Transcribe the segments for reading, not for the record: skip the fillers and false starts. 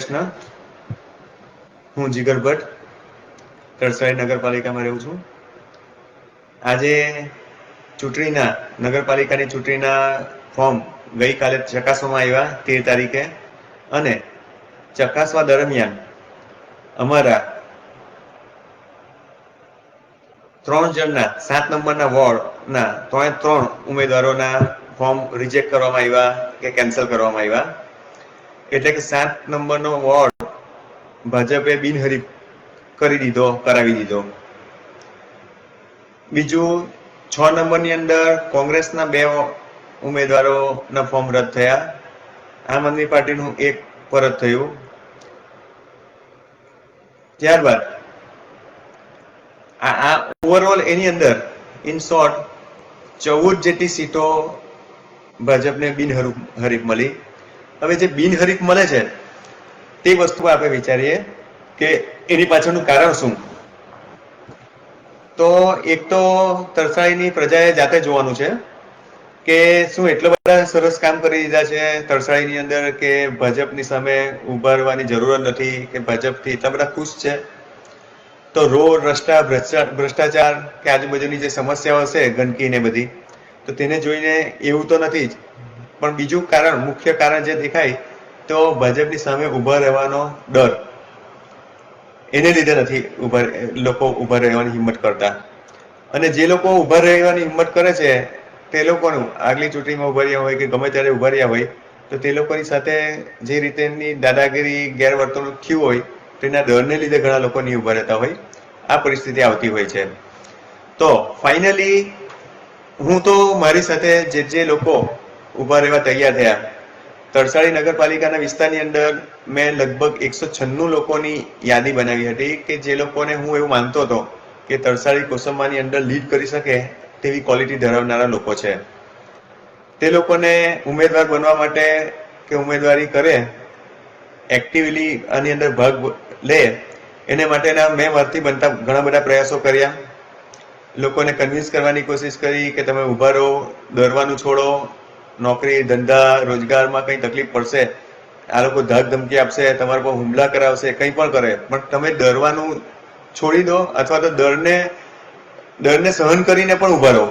કૃષ્ણ. હું જીગર ભટ્ટ તરસાળી નગરપાલિકામાં રહું છું. આજે નગરપાલિકાની ચૂંટણીના ફોર્મ ગઈકાલે ચકાસવામાં આવ્યા 13 તારીખે, અને ચકાસવા દરમિયાન અમારા 3 જણના 7 નંબરના વોર્ડના 3 ઉમેદવારોના ફોર્મ રિજેક્ટ કરવામાં આવ્યા કે કેન્સલ કરવામાં આવ્યા. એટલે કે 7 નંબરનો વોર્ડ ભાજપે બિનહરીફ કરાવી દીધો. બીજું 6 નંબરની અંદર કોંગ્રેસના 2 ઉમેદવારોના ફોર્મ રદ થયા. આમ આદમી પાર્ટીનું 1 પરત થયું. ત્યારબાદ આ ઓવરઓલ એની અંદર ઇન શોર્ટ 14 જેટલી સીટો ભાજપને બિનહરીફ મળી. હવે જે બિનહરીફ મળે છે તે વસ્તુ આપણે વિચારીએ કે એની પાછળનું કારણ શું. તો એક તો તરસાળીની પ્રજાએ જાતે જોવાનું છે કે શું એટલા બધા સરસ કામ કરી દીધા છે તરસાળીની અંદર કે ભાજપની સામે ઉભા રહેવાની જરૂર નથી, કે ભાજપથી એટલા બધા ખુશ છે. તો રોડ રસ્તા, ભ્રષ્ટાચાર કે આજુબાજુની જે સમસ્યાઓ છે, ગંદકી ને બધી, તો તેને જોઈને એવું તો નથી જ. પણ બીજું કારણ, મુખ્ય કારણ જે દેખાય તો ભાજપની સામે ઉભા રહેવાનો ડર, એને લીધે નથી લોકો ઉભા રહેવાની હિંમત કરતા. અને જે લોકો ઉભા રહેવાની હિંમત કરે છે તે લોકોનું આગલી ચૂંટણીમાં ઉભા રહ્યા હોય કે ગમે ત્યારે ઉભા રહ્યા હોય તો તે લોકોની સાથે જે રીતે એમની દાદાગીરી, ગેરવર્તણૂક થયું હોય તેના ડરને લીધે ઘણા લોકો નહીં ઉભા રહેતા હોય. આ પરિસ્થિતિ આવતી હોય છે. તો ફાઇનલી હું તો મારી સાથે જે લોકો ઉભા રહેવા તૈયાર થયા, તરસાળી નગરપાલિકાના વિસ્તારની અંદર મેં લગભગ 196 લોકોની યાદી બનાવી હતી કે જે લોકોને હું એવું માનતો હતો કે તરસાળી કોસંબાની અંદર લીડ કરી શકે તેવી ક્વોલિટી ધરાવનારા લોકો છે. તે લોકોને ઉમેદવાર બનવા માટે કે ઉમેદવારી કરે, એક્ટિવલી આની અંદર ભાગ લે, એને માટેના મેં મારથી બનતા ઘણા બધા પ્રયાસો કર્યા. લોકોને કન્વિન્સ કરવાની કોશિશ કરી કે તમે ઉભા રહો, ડરવાનું છોડો, નોકરી ધંધા રોજગારમાં કંઈ તકલીફ પડશે, આ લોકો ધાક ધમકી આપશે, તમારા પર હુમલા કરાવશે, કંઈ પણ કરે, પણ તમે ડરવાનું છોડી દો અથવા તો ડરને સહન કરીને પણ ઉભા રહો.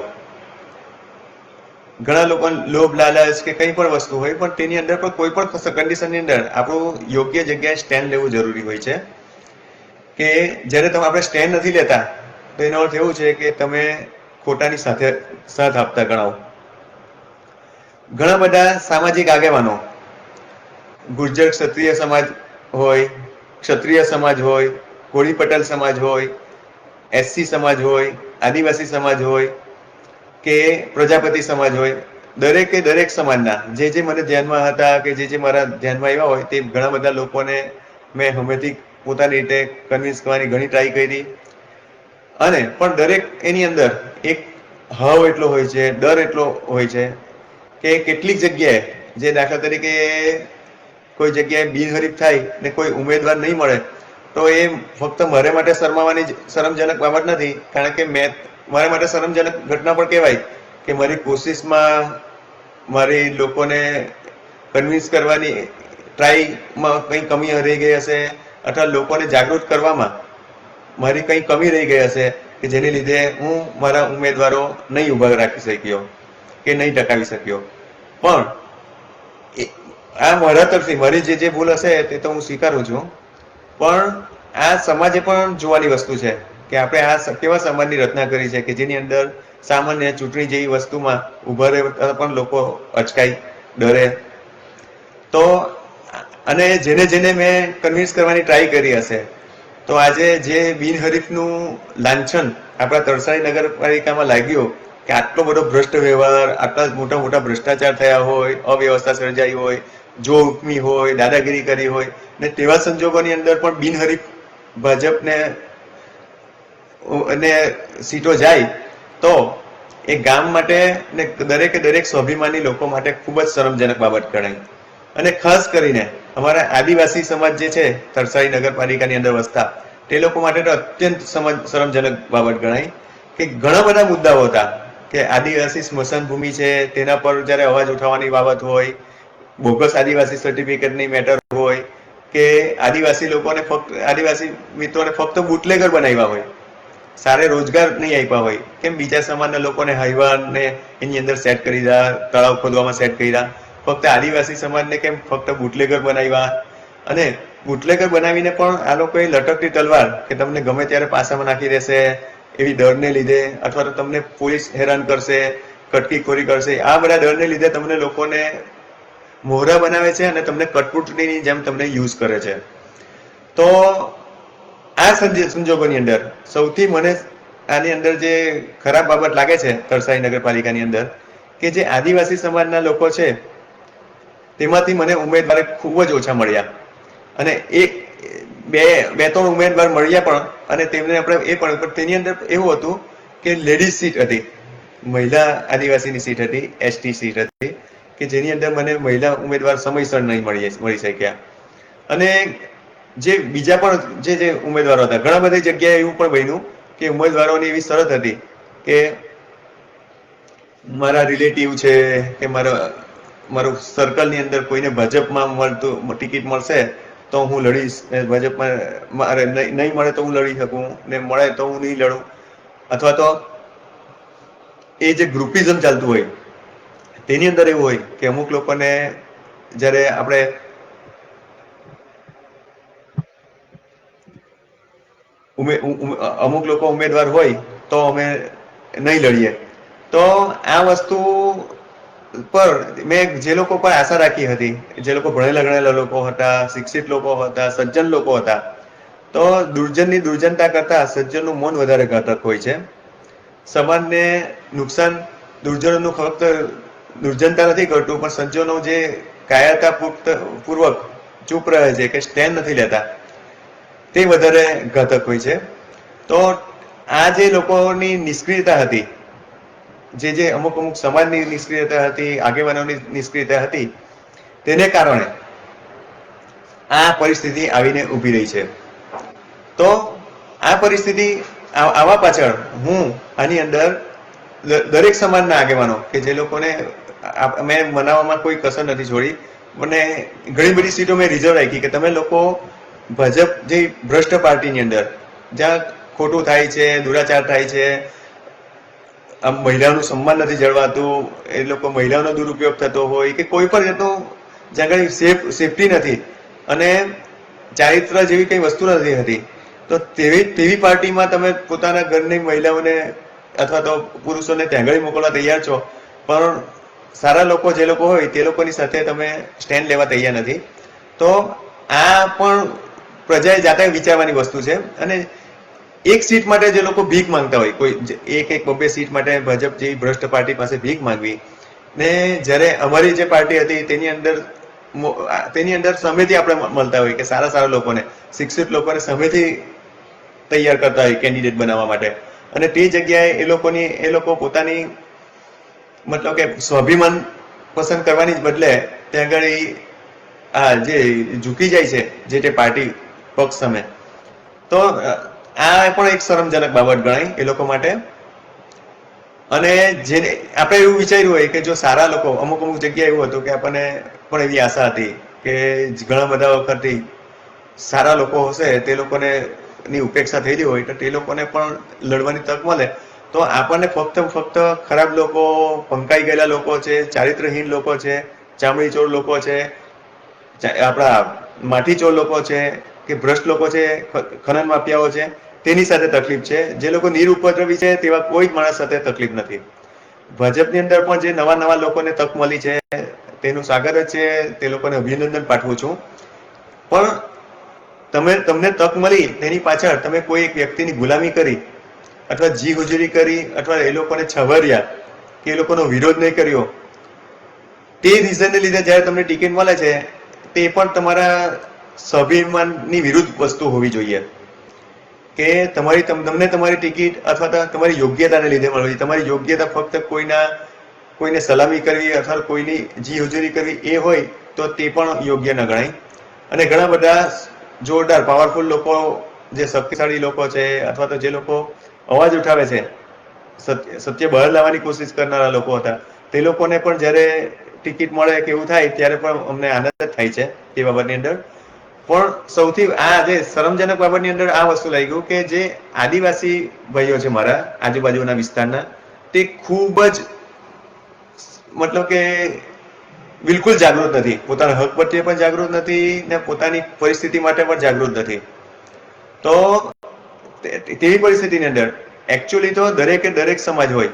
ઘણા લોકો લોભ, લાલચ કે કંઈ પણ વસ્તુ હોય, પણ તેની અંદર પણ કોઈ પણ કન્ડિશનની અંદર આપણું યોગ્ય જગ્યાએ સ્ટેન્ડ લેવું જરૂરી હોય છે. કે જ્યારે આપણે સ્ટેન્ડ નથી લેતા તો એનો અર્થ એવું છે કે તમે ખોટાની સાથે સાથ આપતા ગણાવો. ઘણા બધા સામાજિક આગેવાનો, ગુર્જર ક્ષત્રિય સમાજ હોય, ક્ષત્રિય સમાજ હોય, કોળી પટેલ સમાજ હોય, SC સમાજ હોય, આદિવાસી સમાજ હોય કે પ્રજાપતિ સમાજ હોય, દરેક સમાજના જે મને ધ્યાનમાં હતા કે જે મારા ધ્યાનમાં આવ્યા હોય તે ઘણા બધા લોકોને મેં હમેથી પોતાની રીતે કન્વિન્સ કરવાની ઘણી ટ્રાય કરી. અને પણ દરેક એની અંદર એક હાવ એટલો હોય છે, ડર એટલો હોય છે કે કેટલીક જગ્યાએ, જે દાખલા તરીકે કોઈ જગ્યાએ બિનહરીફ થાય ને કોઈ ઉમેદવાર નહીં મળે તો એ ફક્ત મારે માટે શરમજનક બાબત નથી, કારણ કે મારા માટે શરમજનક ઘટના પણ કહેવાય કે મારી કોશિશમાં મારી લોકોને કન્વિન્સ કરવાની ટ્રાયમાં કંઈ કમી રહી ગઈ હશે, અથવા લોકોને જાગૃત કરવામાં મારી કંઈ કમી રહી ગઈ હશે કે જેને લીધે હું મારા ઉમેદવારો નહીં ઉભા રાખી શક્યો કે નહીં ટકાવી શક્યો. પણ આ મારા તરફથી મારી જે ભૂલ હશે તે તો હું સ્વીકારું છું. પણ આ સમાજે પણ જોવાની વસ્તુ છે કે આપણે આ કેવા સમાજની રચના કરી છે કે જેની અંદર સામાન્ય ચૂંટણી જેવી વસ્તુમાં ઉભા રહેતા પણ લોકો અચકાય, ડરે. તો અને જેને મેં કન્વિન્સ કરવાની ટ્રાય કરી હશે, તો આજે જે બિનહરીફનું લાંછન આપણા તરસાળી નગરપાલિકામાં લાગ્યું કે આટલો બધો ભ્રષ્ટ વ્યવહાર, આટલા મોટા ભ્રષ્ટાચાર થયા હોય, અવ્યવસ્થા સર્જાઈ હોય, જો હુકમી હોય, દાદાગીરી કરી હોય, ને તેવા સંજોગોની અંદર પણ બિનહરીફ ભાજપને સીટો જાય તો એ ગામ માટે ને દરેક સ્વાભિમાની લોકો માટે ખૂબ જ શરમજનક બાબત ગણાય. અને ખાસ કરીને અમારા આદિવાસી સમાજ જે છે તરસાળી નગરપાલિકાની અંદર વસતા, તે લોકો માટે તો અત્યંત શરમજનક બાબત ગણાય કે ઘણા બધા મુદ્દાઓ હતા કે આદિવાસી સ્મશાન ભૂમિ છે તેના પર જ્યારે અવાજ ઉઠાવવાની બાબત હોય, બોગસ આદિવાસી સર્ટિફિકેટની મેટર હોય, કે આદિવાસી લોકોને ફક્ત આદિવાસી મિત્રોને ફક્ત બુટલેગર બનાવ્યા હોય, સારે રોજગાર નહીં આપ્યા હોય. કેમ બીજા સમાજના લોકોને હાઈવાને એની અંદર સેટ કરી દીધા, તળાવ ખોદવામાં સેટ કરી દીધા, ફક્ત આદિવાસી સમાજને કેમ ફક્ત બુટલેગર બનાવ્યા? અને બુટલેગર બનાવીને પણ આ લોકોએ લટકતી તલવાર કે તમને ગમે ત્યારે પાસામાં નાખી દેશે એવી ડરને લીધે, અથવા તો તમને પોલીસ હેરાન કરશે, કટકીખોરી કરશે, આ બધા ડરને લીધે તમને લોકોને મોહરા બનાવે છે અને તમને કટપુતળીની જેમ તમને યુઝ કરે છે. તો આ સંજોગોની અંદર સૌથી મને આની અંદર જે ખરાબ બાબત લાગે છે તરસાલી નગરપાલિકાની અંદર, કે જે આદિવાસી સમાજના લોકો છે તેમાંથી મને ઉમેદવાર ખૂબ જ ઓછા મળ્યા. અને બે ત્રણ ઉમેદવાર મળ્યા પણ, અને તેમને આપણે એ પણ તેની અંદર એવું હતું કે લેડીઝ સીટ હતી, મહિલા આદિવાસીની સીટ હતી, એસટી સીટ હતી, કે જેની અંદર મને મહિલા ઉમેદવાર સમયસર નહીં મળી શક્યા. અને જે બીજા પણ જે ઉમેદવારો હતા, ઘણા બધી જગ્યાએ એવું પણ બન્યું કે ઉમેદવારોની એવી શરત હતી કે મારા રિલેટિવ છે કે મારું સર્કલની અંદર કોઈને ભાજપમાં ટિકિટ મળશે તો હું લડીશ, ભાજપમાં મારે નહીં મળે તો હું લડી શકું, ને મળે તો હું નહીં લડું. અથવા તો એ જે ગ્રુપિઝમ ચાલતું હોય તેની અંદર એવું હોય કે અમુક લોકોને જ્યારે આપણે અમુક લોકો ઉમેદવાર હોય તો અમે નહીં લડીએ. તો આ વસ્તુ પર મેં જે લોકો પર આશા રાખી હતી, જે લોકો ભણેલા ગણેલા લોકો હતા, શિક્ષિત લોકો હતા, સજ્જન લોકો હતા, તો દુર્જનની દુર્જનતા કરતા સજ્જનનું મૌન વધારે ઘાતક હોય છે. સમાજને નુકસાન દુર્જનોનું ફક્ત દુર્જનતા નથી કરતું, પણ સજ્જનો જે કાયરતા પૂર્વક ચૂપ રહે છે કે સ્ટેન્ડ નથી લેતા, તે વધારે ઘાતક હોય છે. તો આ જે લોકોની નિષ્ક્રિયતા હતી, જે અમુક સમાજની નિષ્ક્રિયતા હતી, આગેવાનોની નિષ્ક્રિયતા હતી, તેને કારણે આ પરિસ્થિતિ આવીને ઊભી રહી છે. તો આ પરિસ્થિતિ આવા પાછળ હું આની અંદર દરેક સમાજના આગેવાનો કે જે લોકોને મેં મનાવવામાં કોઈ કસર નથી છોડી, મને ઘણી બધી સીટો મેં રિઝર્વ રાખી કે તમે લોકો ભાજપ જે ભ્રષ્ટ પાર્ટીની અંદર જ્યાં ખોટું થાય છે, દુરાચાર થાય છે, આમ મહિલાઓનું સન્માન નથી જળવાતું, એ લોકો મહિલાઓનો દુરુપયોગ થતો હોય કે કોઈ પણ જાતનું જ્યાં આગળ સેફટી નથી અને ચારિત્ર જેવી કઈ વસ્તુ નથી હતી, તો તેવી પાર્ટીમાં તમે પોતાના ઘરની મહિલાઓને અથવા તો પુરુષોને ત્યાં આગળ મોકલવા તૈયાર છો, પણ સારા લોકો જે લોકો હોય તે લોકોની સાથે તમે સ્ટેન્ડ લેવા તૈયાર નથી. તો આ પણ પ્રજાએ જાતે વિચારવાની વસ્તુ છે. અને એક સીટ માટે જે લોકો ભીખ માંગતા હોય, કોઈ એક બબ્બે સીટ માટે ભાજપ જેવી ભ્રષ્ટ પાર્ટી પાસે ભીખ માંગવી, ને જ્યારે અમારી જે પાર્ટી હતી તેની અંદર સામેથી આપણે મળતા હોય કે સારા સારા લોકોને, શિક્ષિત લોકોને સામેથી તૈયાર કરતા હોય કેન્ડિડેટ બનાવવા માટે. અને તે જગ્યાએ એ લોકો પોતાની મતલબ કે સ્વાભિમાન પસંદ કરવાની જ બદલે ત્યાં આગળ જે ઝૂકી જાય છે જે તે પાર્ટી પક્ષ સામે. તો આ પણ એક શરમજનક બાબત ગણાય એ લોકો માટે. અને જેને આપણે એવું વિચાર્યું હોય કે જો સારા લોકો, અમુક જગ્યાએ એવું હતું કે આપણને પણ એવી આશા હતી કે ઘણા બધા વખતથી સારા લોકો હશે, તે લોકોને ની ઉપેક્ષા થયેલી હોય તો તે લોકોને પણ લડવાની તક મળે. તો આપણને ફક્ત ખરાબ લોકો, પંકાઈ ગયેલા લોકો છે, ચારિત્રહીન લોકો છે, ચામડી ચોર લોકો છે, આપણા માટીચોર લોકો છે કે ભ્રષ્ટ લોકો છે, ખનન માફિયાઓ છે, તેની સાથે તકલીફ છે. જે લોકો નિરુપદ્રવી છે તેવા કોઈ જ માણસ સાથે તકલીફ નથી. ભાજપની અંદર પણ જે નવા લોકોને તક મળી છે તેનું સ્વાગત જ છે, તે લોકોને અભિનંદન પાઠવું છું. પણ તમને તક મળી તેની પાછળ તમે કોઈ એક વ્યક્તિની ગુલામી કરી અથવા જી ગુજરી કરી અથવા એ લોકોને છભર્યા કે એ લોકોનો વિરોધ નહીં કર્યો, તે રીઝનને લીધે જ્યારે તમને ટિકિટ મળે છે તે પણ તમારા સ્વાભિમાનની વિરુદ્ધ વસ્તુ હોવી જોઈએ કે તમને તમારી ટિકિટ અથવા તમારી યોગ્યતાને લીધે મળવી. તમારી યોગ્યતા ફક્ત કોઈને સલામી કરવી અથવા કોઈની જી હુજુરી કરવી એ હોય તો તે પણ યોગ્ય ન ગણાય. અને ઘણા બધા જોરદાર પાવરફુલ લોકો, જે શક્તિશાળી લોકો છે અથવા તો જે લોકો અવાજ ઉઠાવે છે, સત્ય બહાર લાવવાની કોશિશ કરનારા લોકો હતા, તે લોકોને પણ જ્યારે ટિકિટ મળે કે એવું થાય ત્યારે પણ અમને આનંદ જ થાય છે તે બાબતની અંદર. પણ સૌથી આ જે શરમજનક બાબતની અંદર આ વસ્તુ લાગી ગયું કે જે આદિવાસી ભાઈઓ છે મારા આજુબાજુના વિસ્તારના, તે ખૂબ જ મતલબ કે બિલકુલ જાગૃત નથી, પોતાના હક પ્રત્યે પણ જાગૃત નથી ને પોતાની પરિસ્થિતિ માટે પણ જાગૃત નથી. તો તેવી પરિસ્થિતિની અંદર એકચ્યુઅલી તો દરેકે દરેક સમાજ હોય,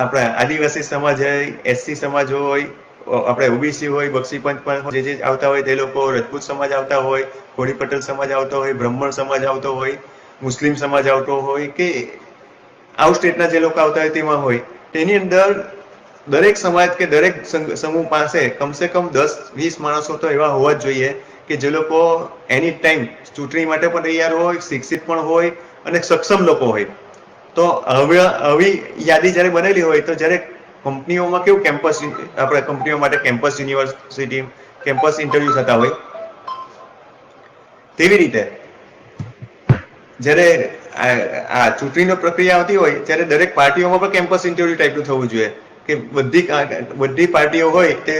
આપણા આદિવાસી સમાજ હોય, એસસી સમાજ હોય, આપણે ઓબીસી હોય, બક્ષી પંચ પણ જે આવતા હોય તે લોકો, રજપૂત સમાજ આવતા હોય, કોળી પટેલ સમાજ આવતો હોય, બ્રાહ્મણ સમાજ આવતો હોય, મુસ્લિમ સમાજ આવતો હોય કે આઉટ સ્ટેટના જે લોકો આવતા હોય તેમાં હોય, તેની અંદર દરેક સમાજ કે દરેક સમૂહ પાસે કમસે કમ 10-20 માણસો તો એવા હોવા જ જોઈએ કે જે લોકો એની ટાઈમ ચૂંટણી માટે પણ તૈયાર હોય, શિક્ષિત પણ હોય અને સક્ષમ લોકો હોય. તો આવી યાદી જ્યારે બનેલી હોય તો જ્યારે કંપનીઓમાં કેવું કેમ્પસ, આપણે કંપનીઓ માટે કેમ્પસ યુનિવર્સિટી, કેમ્પસ ઇન્ટરવ્યુ થતા હોય, તેવી રીતે જ્યારે આ ચૂંટણીની પ્રક્રિયા આવતી હોય ત્યારે દરેક પાર્ટીઓમાં પણ કેમ્પસ ઇન્ટરવ્યુ ટાઈપનું થવું જોઈએ કે બધી પાર્ટીઓ હોય તે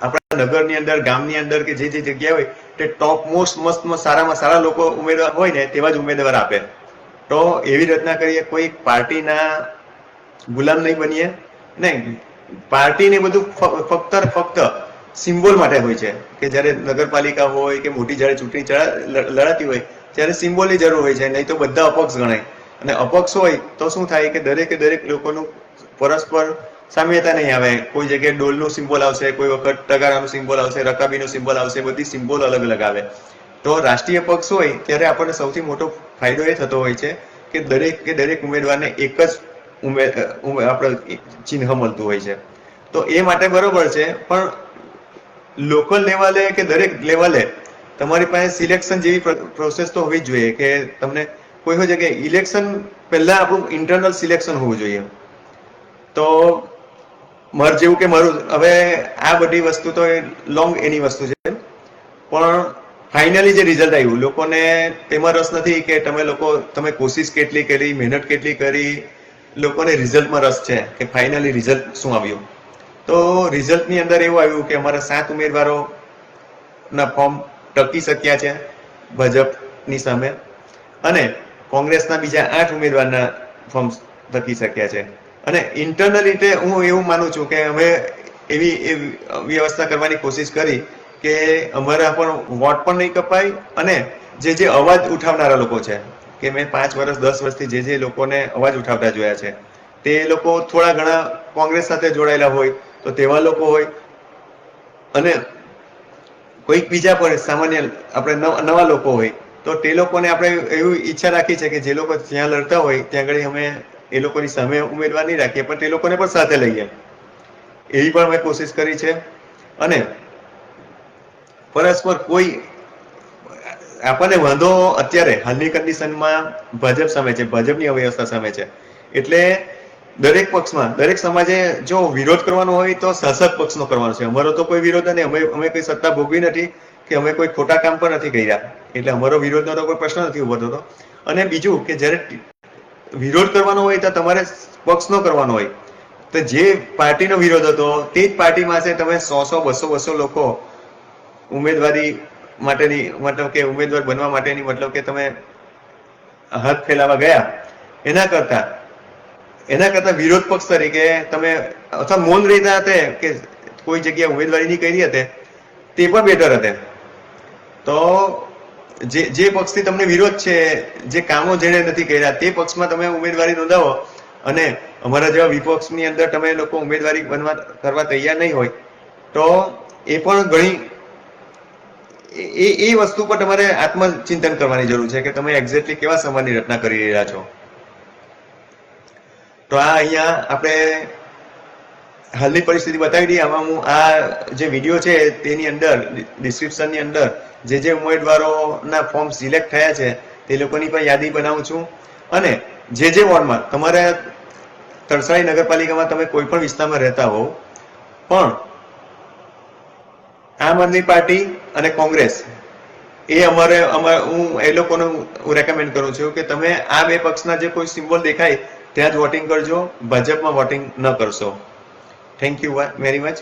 આપણા નગરની અંદર, ગામની અંદર કે જે જગ્યા હોય તે ટોપ મોસ્ટ મસ્ત સારામાં સારા લોકો ઉમેદવાર હોય ને તેવા જ ઉમેદવાર આપે. તો એવી રચના કરીએ, કોઈ પાર્ટીના ગુલામ નહીં બનીએ. નહીં, પાર્ટીને બધું ફક્ત સિમ્બોલ માટે હોય છે કે જ્યારે નગરપાલિકા હોય કે મોટી જ્યારે ચૂંટણી લડાતી હોય ત્યારે સિમ્બોલની જરૂર હોય છે, નહીં તો બધા અપક્ષ ગણાય. અને અપક્ષ હોય તો શું થાય કે દરેકે દરેક લોકોનું પરસ્પર સામ્યતા નહીં આવે. કોઈ જગ્યાએ ડોલનું સિમ્બોલ આવશે, કોઈ વખત તગારાનું સિમ્બોલ આવશે, રકાબીનું સિમ્બોલ આવશે, બધી સિમ્બોલ અલગ અલગ આવે. તો રાષ્ટ્રીય પક્ષ હોય ત્યારે આપણને સૌથી મોટો ફાયદો એ થતો હોય છે કે દરેક ઉમેદવારને એક જ આપણે ચિહ્ન મળતું હોય છે. તો એ માટે બરોબર છે, પણ લોકલ લેવલે કે દરેક લેવલે તમારી પાસે સિલેક્શન જેવી પ્રોસેસ તો હોવી જ જોઈએ કે તમને કોઈ પણ જગ્યાએ ઇલેક્શન પહેલા આપણું ઇન્ટરનલ સિલેક્શન હોવું જોઈએ. તો જેવું કે મારું હવે આ બધી વસ્તુ તો લોંગ એની વસ્તુ છે, પણ ફાઇનલી જે રિઝલ્ટ આવ્યું, લોકોને તેમાં રસ નથી કે તમે કોશિશ કેટલી કરી, મહેનત કેટલી કરી, લોકોને રિઝલ્ટમાં રસ છે કે ફાઇનલી રિઝલ્ટ શું આવ્યું. તો રિઝલ્ટની અંદર એવું આવ્યું કે અમારા 7 ઉમેદવારોના ફોર્મ ટકી શક્યા છે ભાજપની સામે, અને કોંગ્રેસના બીજા 8 ઉમેદવારના ફોર્મ ટકી શક્યા છે. અને ઇન્ટરનલ રીતે હું એવું માનું છું કે અમે એવી વ્યવસ્થા કરવાની કોશિશ કરી કે અમારા પણ વોટ પણ નહીં કપાય, અને જે અવાજ ઉઠાવનારા લોકો છે કે મેં 5 વર્ષ 10 વર્ષથી જે લોકોને અવાજ ઉઠાવતા જોયા છે તે લોકો થોડા ઘણા કોંગ્રેસ સાથે જોડાયેલા હોય તો તેવા લોકો હોય, અને કોઈક બીજા પણ સામાન્ય આપણે નવા લોકો હોય તો તે લોકોને આપણે એવી ઈચ્છા રાખી છે કે જે લોકો ત્યાં લડતા હોય ત્યાં આગળ અમે એ લોકોની સામે ઉમેદવાર નહીં રાખીએ, પણ તે લોકોને પણ સાથે લઈએ, એવી પણ અમે કોશિશ કરી છે. અને પરસ્પર કોઈ આપણને વાંધો અત્યારે હાલની કન્ડિશનમાં ભાજપ સામે છે, ભાજપની અવ્યવસ્થા સામે છે. એટલે દરેક પક્ષમાં દરેક સમાજે જો વિરોધ કરવાનો હોય તો શાસક પક્ષનો કરવાનો છે. અમારો તો કોઈ વિરોધ નહીં, અમે કોઈ સત્તા ભોગવી નથી કે અમે કોઈ ખોટા કામ પણ નથી કર્યા, એટલે અમારો વિરોધનો તો કોઈ પ્રશ્ન નથી ઉભો થતો. અને બીજું કે જ્યારે વિરોધ કરવાનો હોય તો તમારે પક્ષનો કરવાનો હોય, તો જે પાર્ટીનો વિરોધ હતો તે જ પાર્ટીમાં છે તમે 100 200 લોકો ઉમેદવારી માટેની મતલબ કે ઉમેદવાર બનવા માટેની મતલબ કે તમે હાથ ફેલાવા ગયા, એના કરતા વિરોધ પક્ષ તરીકે તમે અથવા મૌન રહેતા હતા કે કોઈ જગ્યાએ ઉમેદવારી નહીં કરી હતી તે પણ બેટર હતા. તો જે પક્ષથી તમને વિરોધ છે, જે કામો જેણે નથી કર્યા તે પક્ષમાં તમે ઉમેદવારી નોંધાવો, અને અમારા જેવા વિપક્ષની અંદર તમે લોકો ઉમેદવારી કરવા તૈયાર નહીં હોય તો એ પણ ઘણી એ વસ્તુ પર તમારે આત્મચિંતન કરવાની જરૂર છે કે તમે એક્ઝેક્ટલી કેવા સમાજની રચના કરી રહ્યા છો. તો આ અહીંયા આપણે હાલની પરિસ્થિતિ બતાવી દઈએ. આમાં હું આ જે વિડીયો છે તેની અંદર ડિસ્ક્રિપ્શનની અંદર જે ઉમેદવારોના ફોર્મ સિલેક્ટ થયા છે તે લોકોની પણ યાદી બનાવું છું. અને જે વોર્ડમાં તમારે તરસાળી નગરપાલિકામાં તમે કોઈ પણ વિસ્તારમાં રહેતા હો, પણ આમ આદમી પાર્ટી અને કોંગ્રેસ હું એ લોકોને રેકમેન્ડ કરું છું કે તમે આ બે પક્ષના જે કોઈ સિમ્બોલ દેખાય ત્યાં જ વોટિંગ કરજો, ભાજપમાં વોટિંગ ન કરશો. Thank you very much.